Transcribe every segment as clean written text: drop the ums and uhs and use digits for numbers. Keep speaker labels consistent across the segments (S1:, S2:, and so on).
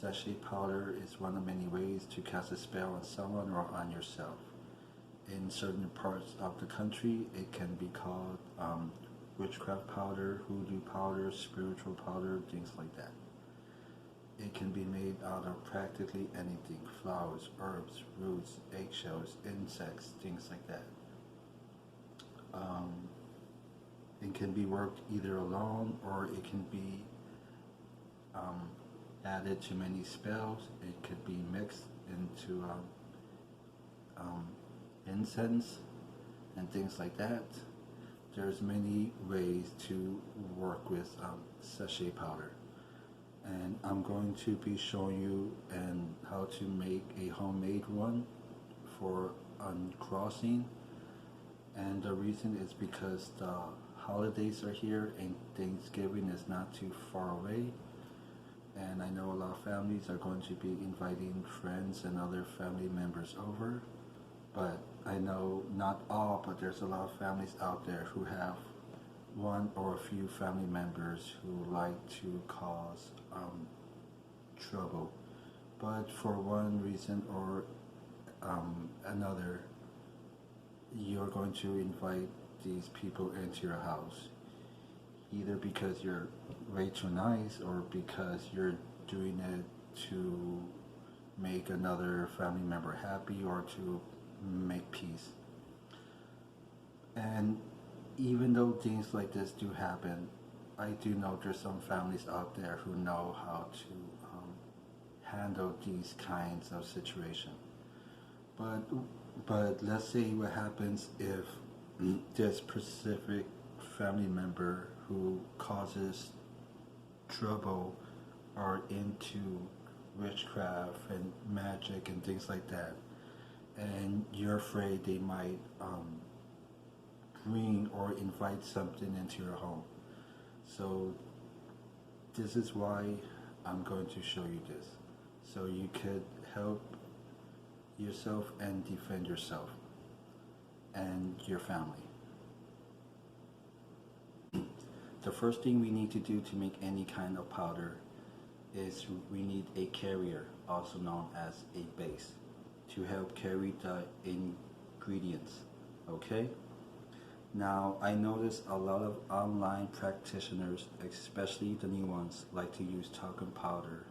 S1: Sachet powder is one of many ways to cast a spell on someone or on yourself. In certain parts of the country, it can be called witchcraft powder, hoodoo powder, spiritual powder, things like that. It can be made out of practically anything: flowers, herbs, roots, eggshells, insects, things like that. It can be worked either alone or it can be added to many spells. It could be mixed into incense and things like that. There's many ways to work with sachet powder, and I'm going to be showing you how to make a homemade one for uncrossing. And the reason is because the holidays are here and Thanksgiving is not too far away, and I know a lot of families are going to be inviting friends and other family members over. But I know not all, but there's a lot of families out there who have one or a few family members who like to cause trouble. But for one reason or another, you're going to invite these people into your house, either because you're way too nice or because you're doing it to make another family member happy or to make peace. And even though things like this do happen, I do know there's some families out there who know how to handle these kinds of situations. But let's say what happens if this specific family member who causes trouble are into witchcraft and magic and things like that, and you're afraid they might bring or invite something into your home. So this is why I'm going to show you this, so you could help yourself and defend yourself and your family. The first thing we need to do to make any kind of powder is we need a carrier, also known as a base, to help carry the ingredients. Okay? Now, I notice a lot of online practitioners, especially the new ones, like to use talcum powder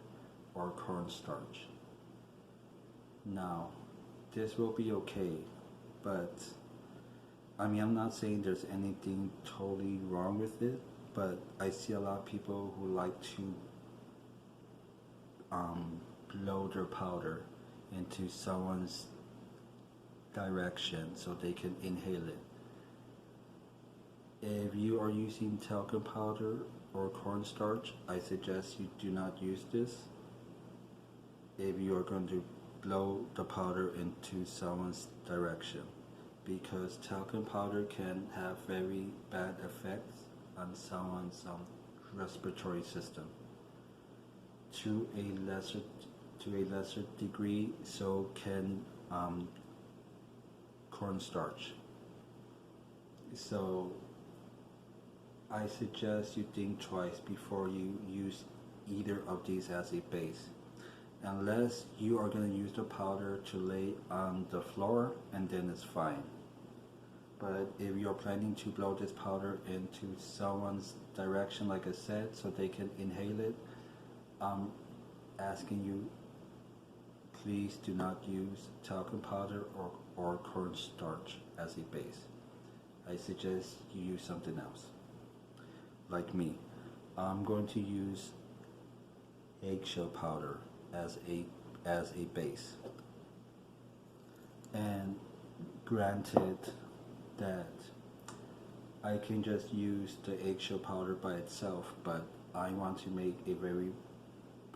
S1: or cornstarch. Now, this will be okay, but I'm not saying there's anything totally wrong with it, but I see a lot of people who like to blow their powder into someone's direction so they can inhale it. If you are using talcum powder or cornstarch, I suggest you do not use this if you are going to blow the powder into someone's direction, because talcum powder can have very bad effects on someone's respiratory system. To a lesser degree, so can cornstarch. So I suggest you think twice before you use either of these as a base, unless you are going to use the powder to lay on the floor, and then it's fine. But if you're planning to blow this powder into someone's direction, like I said, so they can inhale it, I'm asking you, please do not use talcum powder or cornstarch as a base. I suggest you use something else. Like me, I'm going to use eggshell powder as a base. And granted that I can just use the eggshell powder by itself, but I want to make a very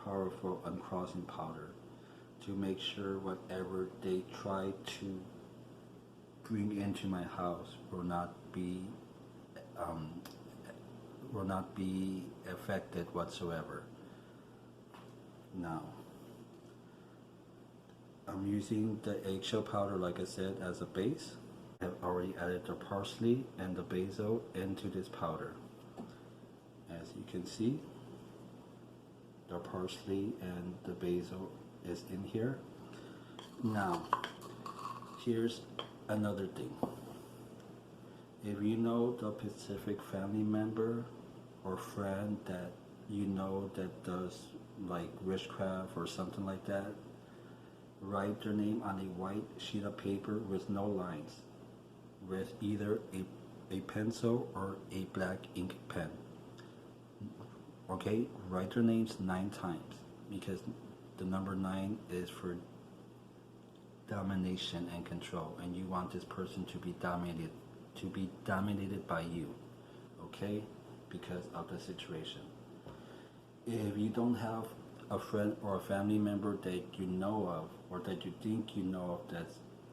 S1: powerful uncrossing powder to make sure whatever they try to bring into my house will not be affected whatsoever. Now, I'm using the eggshell powder, like I said, as a base. I have already added the parsley and the basil into this powder. As you can see, the parsley and the basil is in here. Now, here's another thing. If you know the specific family member or friend that you know that does like witchcraft or something like that, write their name on a white sheet of paper with no lines, with either a pencil or a black ink pen. Okay, write their names 9 times, because the number 9 is for domination and control, and you want this person to be dominated by you, okay, because of the situation. If you don't have a friend or a family member that you know of, or that you think you know of,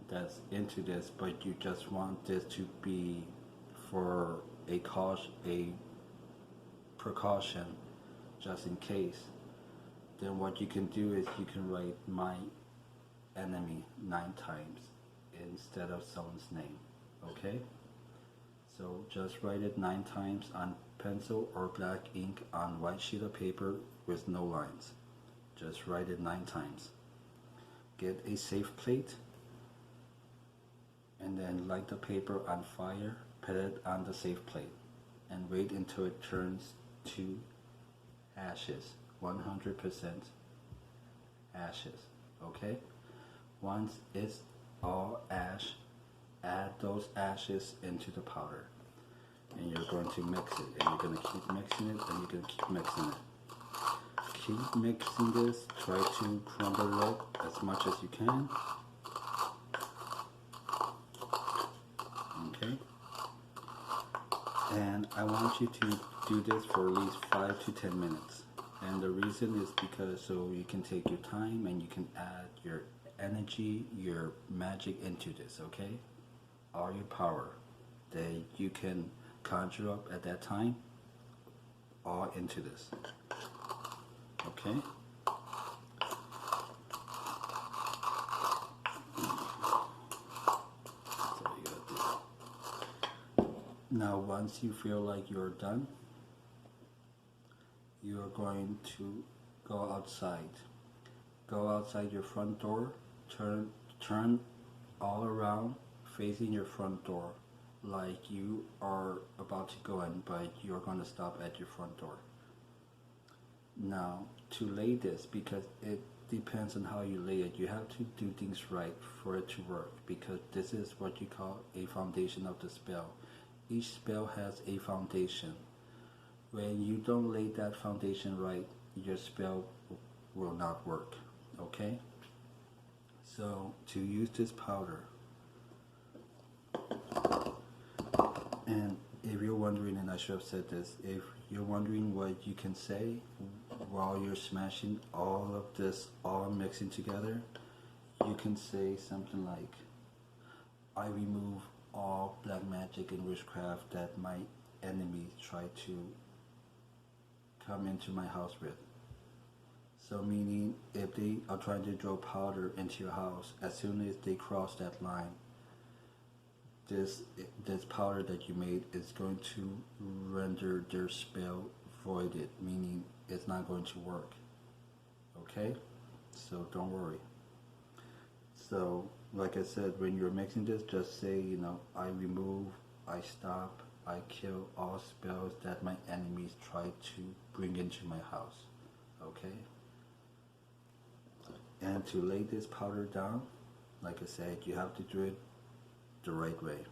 S1: that's into this, but you just want this to be for a precaution, just in case, then what you can do is you can write my enemy 9 times instead of someone's name, okay? So just write it 9 times on pencil or black ink on white sheet of paper with no lines. Just write it 9 times. Get a safe plate and then light the paper on fire, put it on the safe plate, and wait until it turns to ashes, 100% ashes, okay? Once it's all ash, add those ashes into the powder, and you're going to mix it, and you're going to keep mixing it, and you're going to keep mixing it. Keep mixing this, try to crumble it as much as you can. Okay? And I want you to do this for at least 5 to 10 minutes. And the reason is because so you can take your time and you can add your energy, your magic into this, okay? All your power that you can conjure up at that time, all into this. Okay? That's all you gotta do. Now, once you feel like you're done, you are going to go outside. Go outside your front door, turn all around facing your front door like you are about to go in, but you're going to stop at your front door. Now, to lay this, because it depends on how you lay it, you have to do things right for it to work, because this is what you call a foundation of the spell. Each spell has a foundation. When you don't lay that foundation right, your spell will not work, okay? So, to use this powder, and if you're wondering, and I should have said this, if you're wondering what you can say while you're smashing all of this, all mixing together, you can say something like, I remove all black magic and witchcraft that my enemies try to come into my house with. So meaning, if they are trying to throw powder into your house, as soon as they cross that line, this powder that you made is going to render their spell voided, meaning it's not going to work. Okay? So don't worry. So, like I said, when you're mixing this, just say, I remove, I stop, I kill all spells that my enemies try to bring into my house. Okay? And to lay this powder down, like I said, you have to do it the right way.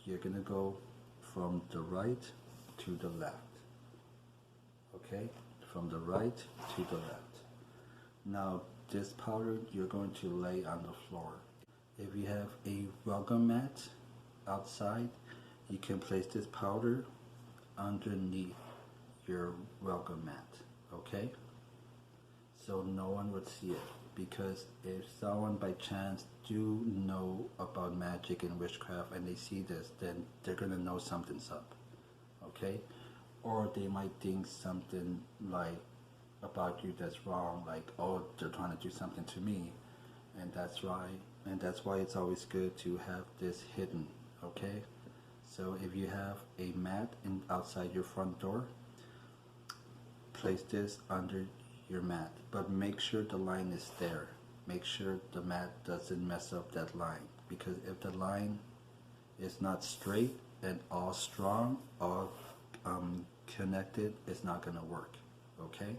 S1: You're going to go from the right to the left. Okay? From the right to the left. Now, this powder you're going to lay on the floor. If you have a welcome mat outside, you can place this powder underneath your welcome mat. Okay? So no one would see it. Because if someone by chance do know about magic and witchcraft and they see this, then they're going to know something's up. Okay? Or they might think something like about you that's wrong, like, oh, they're trying to do something to me. And that's why it's always good to have this hidden. Okay? So if you have a mat outside your front door, place this under your mat, but make sure the line is there. Make sure the mat doesn't mess up that line, because if the line is not straight and all strong, all connected, it's not going to work. Okay,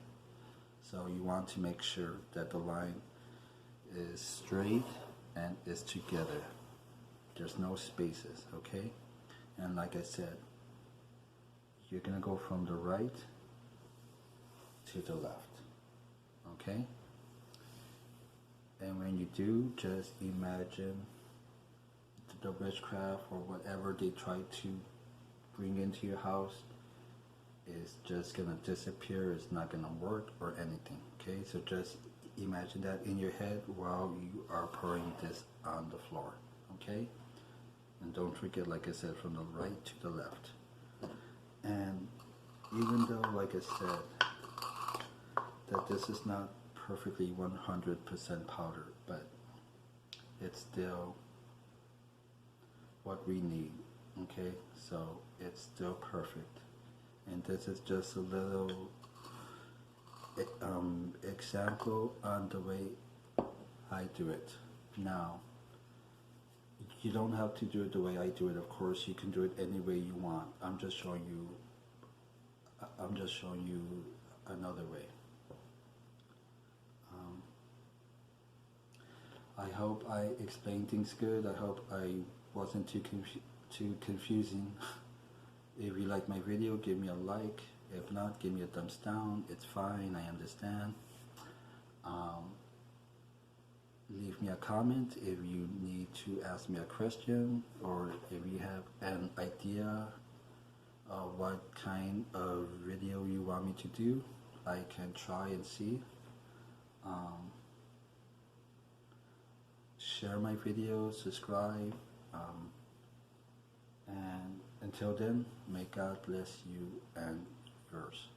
S1: so you want to make sure that the line is straight and is together. There's no spaces. Okay, and like I said, you're going to go from the right to the left. Okay, and when you do, just imagine the witchcraft or whatever they try to bring into your house is just gonna disappear. It's not gonna work or anything. Okay, so just imagine that in your head while you are pouring this on the floor. Okay, and don't forget, like I said, from the right to the left. And even though, like I said, that this is not perfectly 100% powder, but it's still what we need. Okay, so it's still perfect. And this is just a little example on the way I do it. Now, you don't have to do it the way I do it. Of course, you can do it any way you want. I'm just showing you another way. I hope I explained things good. I hope I wasn't too confusing. If you like my video, give me a like. If not, give me a thumbs down. It's fine, I understand. Leave me a comment if you need to ask me a question, or if you have an idea of what kind of video you want me to do. I can try and see. Share my videos, subscribe, and until then, may God bless you and yours.